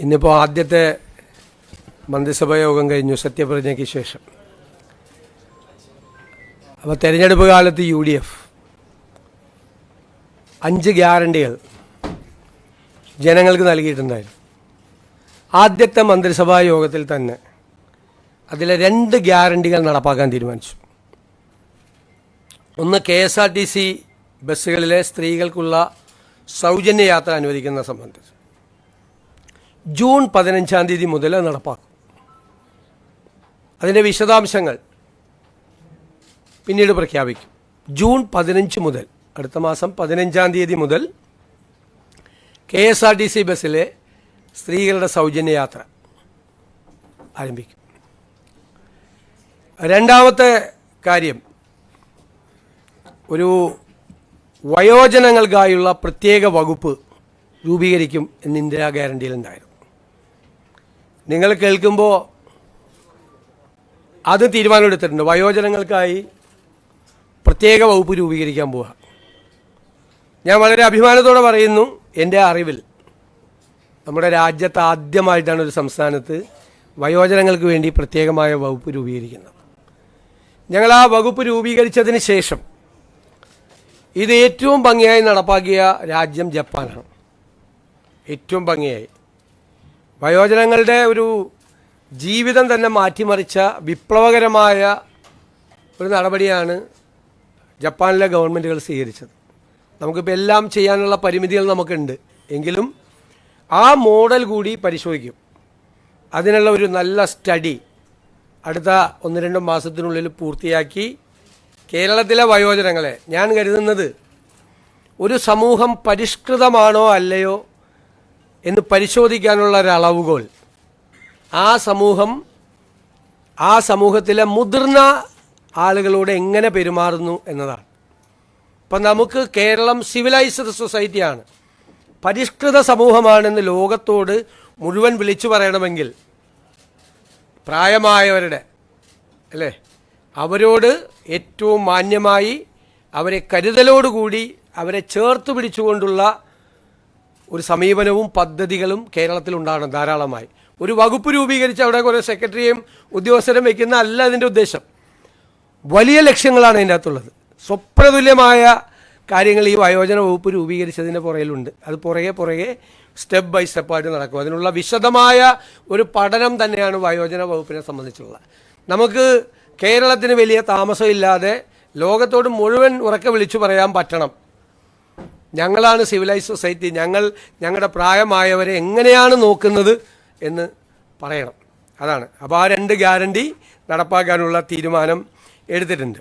ഇന്നിപ്പോൾ ആദ്യത്തെ മന്ത്രിസഭാ യോഗം കഴിഞ്ഞു സത്യപ്രതിജ്ഞയ്ക്ക് ശേഷം. അപ്പോൾ തെരഞ്ഞെടുപ്പ് കാലത്ത് UDF 5 ഗ്യാരണ്ടികൾ ജനങ്ങൾക്ക് നൽകിയിട്ടുണ്ടായിരുന്നു. ആദ്യത്തെ മന്ത്രിസഭാ യോഗത്തിൽ തന്നെ അതിലെ 2 ഗ്യാരണ്ടികൾ നടപ്പാക്കാൻ തീരുമാനിച്ചു. ഒന്ന്, KSRTC ബസ്സുകളിലെ സ്ത്രീകൾക്കുള്ള സൗജന്യ യാത്ര അനുവദിക്കുന്ന സംബന്ധിച്ച് ജൂൺ 15-ാം തീയതി മുതൽ നടപ്പാക്കും. അതിൻ്റെ വിശദാംശങ്ങൾ പിന്നീട് പ്രഖ്യാപിക്കും. ജൂൺ 15 മുതൽ, അടുത്ത മാസം 15-ാം തീയതി മുതൽ KSRTC ബസ്സിലെ സ്ത്രീകളുടെ സൗജന്യ യാത്ര ആരംഭിക്കും. രണ്ടാമത്തെ കാര്യം, ഒരു വയോജനങ്ങൾക്കായുള്ള പ്രത്യേക വകുപ്പ് രൂപീകരിക്കും എന്ന് ഇന്ദിരാ ഗ്യാരണ്ടിയിലുണ്ടായിരുന്നു. നിങ്ങൾ കേൾക്കുമ്പോൾ അത് തീരുമാനമെടുത്തിട്ടുണ്ട്. വയോജനങ്ങൾക്കായി പ്രത്യേക വകുപ്പ് രൂപീകരിക്കാൻ പോവുക. ഞാൻ വളരെ അഭിമാനത്തോടെ പറയുന്നു, എൻ്റെ അറിവിൽ നമ്മുടെ രാജ്യത്ത് ആദ്യമായിട്ടാണ് ഒരു സംസ്ഥാനത്ത് വയോജനങ്ങൾക്ക് വേണ്ടി പ്രത്യേകമായ വകുപ്പ് രൂപീകരിക്കുന്നത്. ഞങ്ങൾ ആ വകുപ്പ് രൂപീകരിച്ചതിന് ശേഷം ഇത് ഏറ്റവും ഭംഗിയായി നടപ്പാക്കിയ രാജ്യം ജപ്പാനാണ്. ഏറ്റവും ഭംഗിയായി വയോജനങ്ങളുടെ ഒരു ജീവിതം തന്നെ മാറ്റിമറിച്ച വിപ്ലവകരമായ ഒരു നടപടിയാണ് ജപ്പാനിലെ ഗവൺമെൻറ്റുകൾ സ്വീകരിച്ചത്. നമുക്കിപ്പോൾ എല്ലാം ചെയ്യാനുള്ള പരിമിതികൾ നമുക്കുണ്ട്, എങ്കിലും ആ മോഡൽ കൂടി പരിശോധിക്കും. അതിനുള്ള ഒരു നല്ല സ്റ്റഡി അടുത്ത 1-2 മാസത്തിനുള്ളിൽ പൂർത്തിയാക്കി കേരളത്തിലെ വയോജനങ്ങളെ, ഞാൻ കരുതുന്നത് ഒരു സമൂഹം പരിഷ്കൃതമാണോ അല്ലയോ എന്ന് പരിശോധിക്കാനുള്ള ഒരളവുകോൽ ആ സമൂഹത്തിലെ മുതിർന്ന ആളുകളോട് എങ്ങനെ പെരുമാറുന്നു എന്നതാണ്. ഇപ്പം നമുക്ക് കേരളം സിവിലൈസ്ഡ് സൊസൈറ്റിയാണ്, പരിഷ്കൃത സമൂഹമാണെന്ന് ലോകത്തോട് മുഴുവൻ വിളിച്ചു പറയണമെങ്കിൽ പ്രായമായവരുടെ അല്ലേ, അവരോട് ഏറ്റവും മാന്യമായി, അവരെ കരുതലോടുകൂടി, അവരെ ചേർത്ത് പിടിച്ചുകൊണ്ടുള്ള ഒരു സമീപനവും പദ്ധതികളും കേരളത്തിലുണ്ടാകണം ധാരാളമായി. ഒരു വകുപ്പ് രൂപീകരിച്ച് അവിടെ കുറേ സെക്രട്ടറിയും ഉദ്യോഗസ്ഥരും വയ്ക്കുന്ന അല്ല അതിൻ്റെ ഉദ്ദേശം. വലിയ ലക്ഷ്യങ്ങളാണ് അതിൻ്റെ അകത്തുള്ളത്. സ്വപ്നതുല്യമായ കാര്യങ്ങൾ ഈ വയോജന വകുപ്പ് രൂപീകരിച്ചതിൻ്റെ പുറകിലുണ്ട്. അത് പുറകെ സ്റ്റെപ്പ് ബൈ സ്റ്റെപ്പായിട്ട് നടക്കും. അതിനുള്ള വിശദമായ ഒരു പഠനം തന്നെയാണ് വയോജന വകുപ്പിനെ സംബന്ധിച്ചുള്ളത്. നമുക്ക് കേരളത്തിന് വലിയ താമസമില്ലാതെ ലോകത്തോട് മുഴുവൻ ഉറക്കെ വിളിച്ചു പറയാൻ പറ്റണം, ഞങ്ങളാണ് സിവിലൈസ് സൊസൈറ്റി, ഞങ്ങളുടെ പ്രായമായവരെ എങ്ങനെയാണ് നോക്കുന്നത് എന്ന് പറയണം. അതാണ്. അപ്പോൾ ആ 2 ഗ്യാരണ്ടി നടപ്പാക്കാനുള്ള തീരുമാനം എടുത്തിട്ടുണ്ട്.